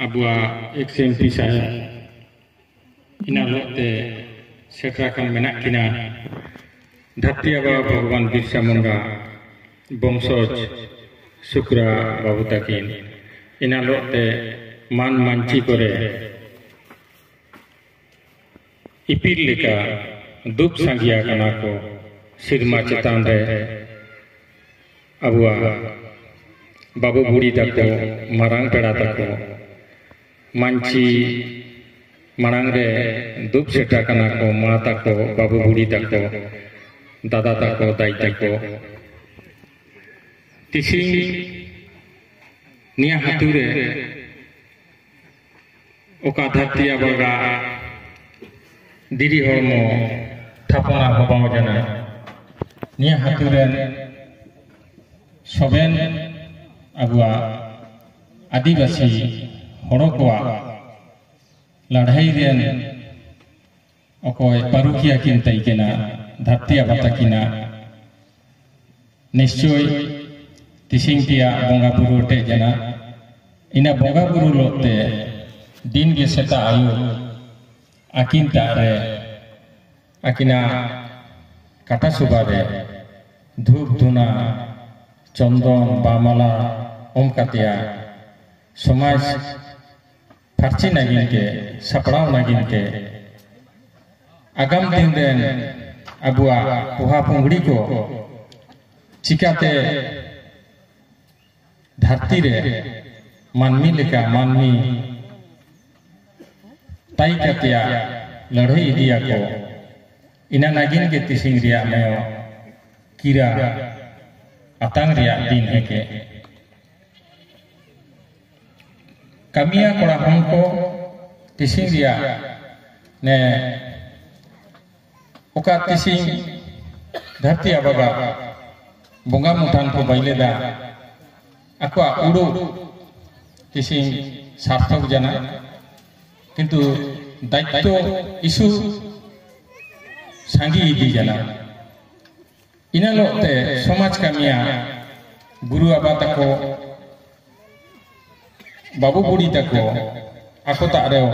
abuah XMP saya ina lote setrakan menak kina dhati aba Bhagwan Birsa Munda bongsoj Sukra babu takin ina lote man manci kore ipir leka dup sangia kana ko sirma chetan re abuah babu budi tako marang peda tako manci marang re dup seta kana ko ma tako babu budi tako dada tako dai tako tising nia hature oka dhati abaga diri hormo thapona hobaw jana nia hature soben abuwa adivasi horokwa ladhai ren okoy parukia kin taikena dhati abatakina nischoi tising tia bonga buru te jana ina bonga buru lote din ge seta ayu akin tare akina kata subare dhup dhuna চন্দন বামালা ওমকাতিয়া সমাজ ফার্চি নাগিনকে সাপড়াও নাগিনকে আগাম দিন rain আবুয়া পোহা পুংড়ি কো চিকাতে ধরতি রে মানমি লেকা মানমি তাই কাতিয়া লড়াই ইদিয়া কো ইনা নাগিন কে তিসিং রিয়া মেও কিরা atang riak din heke kamia kora hongko tising riak ne oka tising dharti abaga bonga mutan ko baileda akwa udu tising sarthok jana kintu daitto isu sangi idi jana ina lote somaj kamia guru aba tako babu budi tako ako tak reo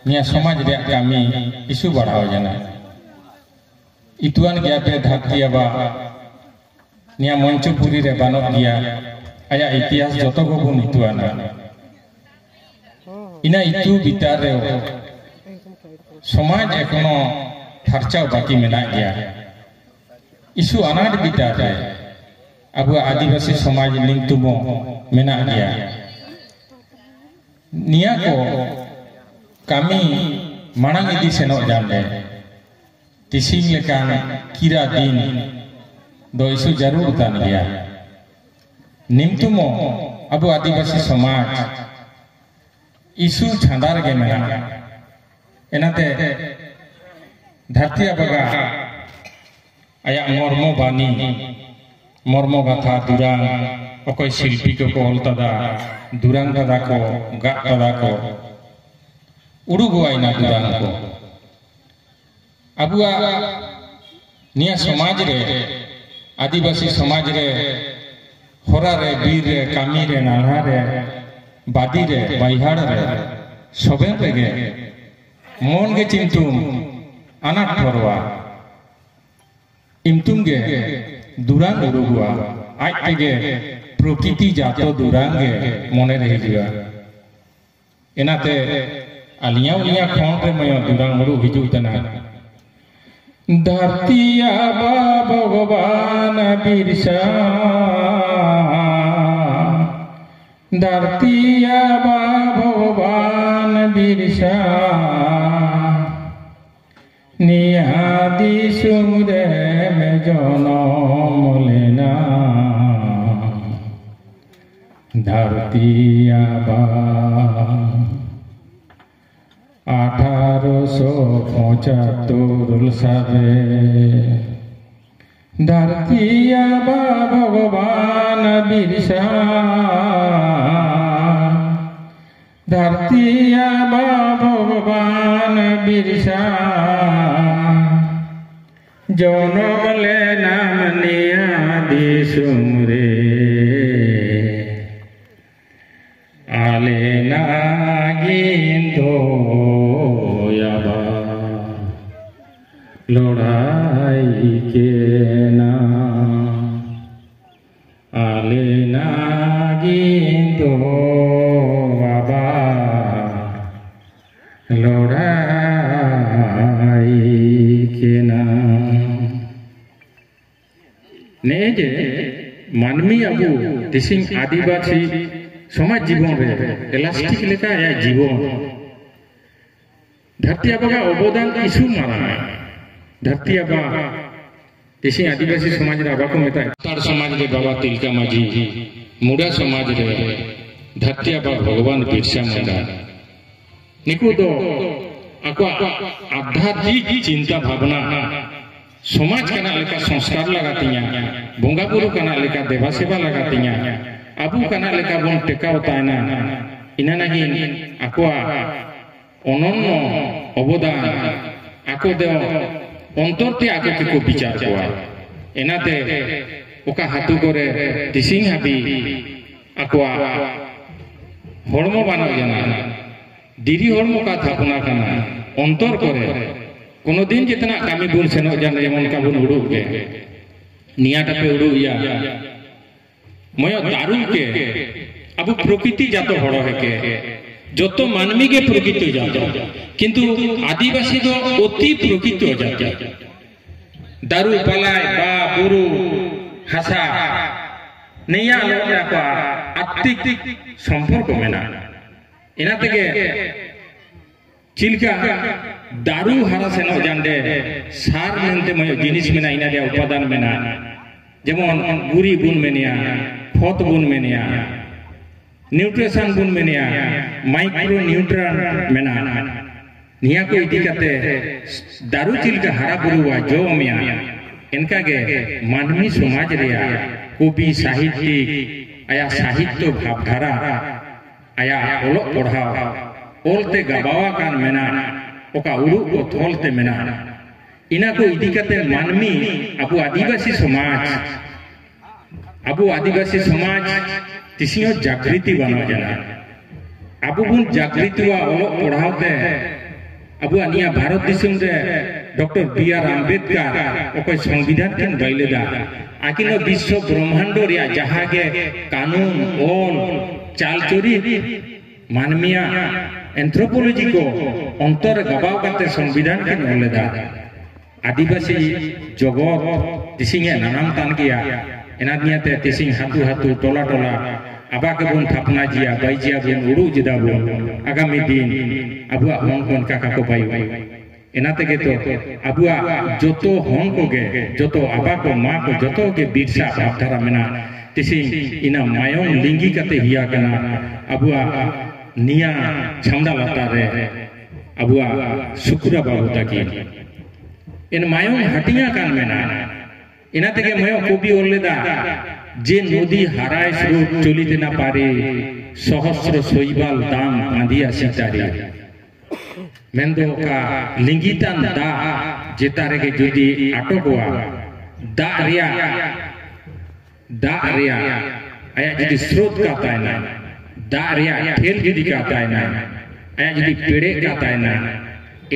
nia somaj reak kami isu barhaw jana ituan gya pe dhati aba nia Manchupuri re banot dia aya itias joto gobun ituana ina itu bitar reo somaj ekono pharchao baki menak dia isu anak bitar abu adivasi somaj ling tumo menak dia nia ko kami manang idi senok jamde tising lekan kira din do isu jarur tan dia nim tumo abu adivasi somaj isu chandar ge menak enate dharti abaga ayak mormo bani mormo gatha durang okoy shilpi ko ol tada durang tada ko ga tada ko uduguai na durang ko abua nia somaj re adivasi somaj re hora re bir re kami re nalha re badi re baihar re soben rege mon ge chintum anak thorwa imtum ge durang urugua aj tege প্রকৃতি জাত দুরাঙ্গে মনে রহিজুয়া এনাতে আলিয়াও ইয়া খন্তে ময় দুরাং মরু হিজু তনা ধরতি আবা ভগবান বিরসা ধরতি আবা ভগবান বিরসা নিয়াদি সুমরে মে জনম লেনা ধরতি আবা 1875 সালে ধরতি আবা ভগবান বিরসা ধরতি আবা ভগবান বিরসা জনম লে নাম নিয়াদি সুমরে ale nagindo yaba lorai kena ale nagindo yaba lorai kena neje मानवी अब तिसिंग आदिवासी समाज जीवन रे इलास्टिक लेका या जीवन धरती आबा का अवदान किसु माना धरती आबा तिसिंग आदिवासी समाज रे आबा को मेता तार समाज रे बाबा तिलका माझी मुडा समाज रे धरती आबा भगवान बिरसा मुंडा निकु दो आको आध्यात्मिक चिंता भावना समाज कना लेका संस्कार लगातिया बोंगा बुरु कना लेका देवा सेवा लगातिया आबू कना लेका बोन टेका होतायना इना नागी आकोआ अनन्य अवदान आको दे अंतरते आको के को विचार कोआ एनाते ओका हातु करे तिसिंग हाबी आकोआ हरमो बाना जना दिरी हरमो का थापना कना अंतर करे कोनो दिन जितना कामी बुन सेनो जाने जेमन का बुन उडुक के नियाटा पे उडुक या मय दारुल के अब प्रकृति जातो हड़ो है के जतो मानवी के प्रकृति जातो किंतु आदिवासी दो अति प्रकृति हो जाते दारू पलाय बा बुरु हासा नैया लोटा का आत्तिक संपर्क मेना इना तेगे चिलका दारू हारा सेनो जांदे सार मेनते मय जिनिस मेना इना दे उपादान मेना जेमन गुरी बुन मेनिया फत बुन मेनिया न्यूट्रिशन बुन मेनिया माइक्रो न्यूट्रन मेना निया को इदी कते दारू चिलका हारा बुरुवा जो मिया इनका के मानवी समाज रिया कवि साहित्यिक आया साहित्य भावधारा आया ओलो पढ़ाव ओलते गबावा कान मेना ओका उरु को थोलते मेना इना को इदी कते मानवी अबु आदिवासी समाज तिसियो जागृति बना जना अबु बुन जागृति वा ओलो पढ़ावते अबु अनिया भारत दिसम रे डॉक्टर बी.आर. आम्बेडकर ओको संविधान किन बैलेदा आकिनो विश्व ब्रह्मांड रिया जहा के कानून ओल चालचोरी मानमिया एंथ्रोपोलॉजी को अंतर गबाव करते संविधान के नलेदा आदिवासी जगत तिसिंगे नानाम तान किया एनादियाते तिसिंग हातु हातु टोला टोला आबा के बुन थापना जिया बाइजिया बुन उडु जिदा बुन आगामी दिन अबुआ हों कोन काका को बाई एनाते के तो अबुआ जोतो हों को गे जोतो आबा को मां को जोतो के बिरसा भावधारा मेना तिसिंग इना मायों लिंगी कते हिया कना अबुआ निया छमदा लता रे अबुआ शुक्रा बाबू ताकी इन मायों हटिया कान मेना इना तेगे मयो कवि ओलेदा जे नदी हाराय स्रोत चलिते ना पारे सहस्र शैबाल दाम बांधिया सीतारे मेंदो का लिंगितान दा जेतारे के जुदी आटोकवा दा रिया आया जुदी स्रोत का तायना दा रिया ठेल जुदी का तायना आया जुदी पेड़े का तायना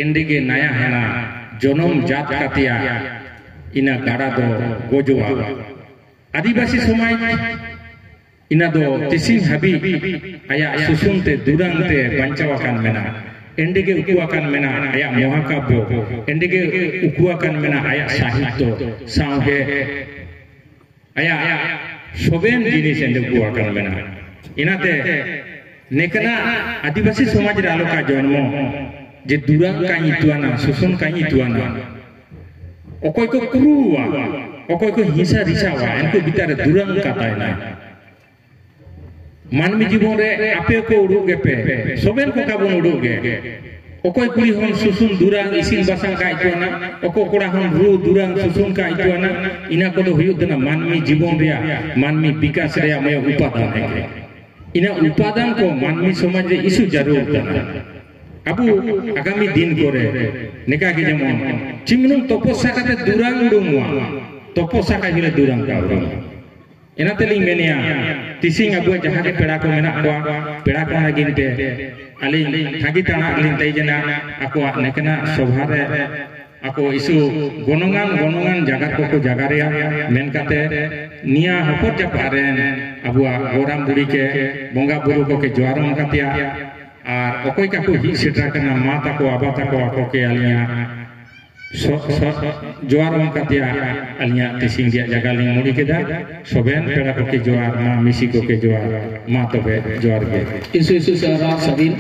इंडिगे नया हना जनम जात कातिया इना गाड़ा दो गोजोआ आदिवासी समाज इना दो तिसिंग हबी आया सुसुमते दुरांगते बंचावाकान मेना इंडिगे उकुआकान मेना आया महाकाव्य इंडिगे उकुआकान मेना आया साहित्य सावहे आया सोबेन जिनिस इंडे उकुआकान मेना इनाते नेकना आदिवासी समाज रे आलोका जन्म जे दुरांग का इतुआना सुसुम का इतुआना ओकोय को कुरुवा ओकोय को हिंसा रिसावा इनको बितारे दुरंग कातायना मानवी जीवन रे आपे को उडुगे पे सोबेन को काबन उडुगे ओकोय कुड़ी हन सुसुम दुरंग इसिन बसंग का इतुआना ओको कोड़ा हन रु दुरंग सुसुम का इतुआना इना को तो हुयुदना मानवी जीवन रे मानवी विकास रे मय उपादान है इना उपादान को मानवी समाज रे इशू जरूर तना अबु आगामी दिन करे निका के जेमन चिमनु तपस्या काते दुरांग उडुमुआ तपस्या का हिले दुरांग का उडुम ena teling menia tising abu jaha ke peda ko mena ko peda ko lagi te aling thagi tana aling tai jena aku nekena sobha re aku isu gonongan jagat ko jaga rea men kate nia hopot japaren abu goram buri ke bonga buru ko ke joarom katia ar okoi ka ko hi setra kana mata ko abata ko ako ke alia joar orang katia alnya tising dia jaga ling muli keda soben pera ko ke joar ma misi ko ke joar ma tobe joar ge isu sara sabin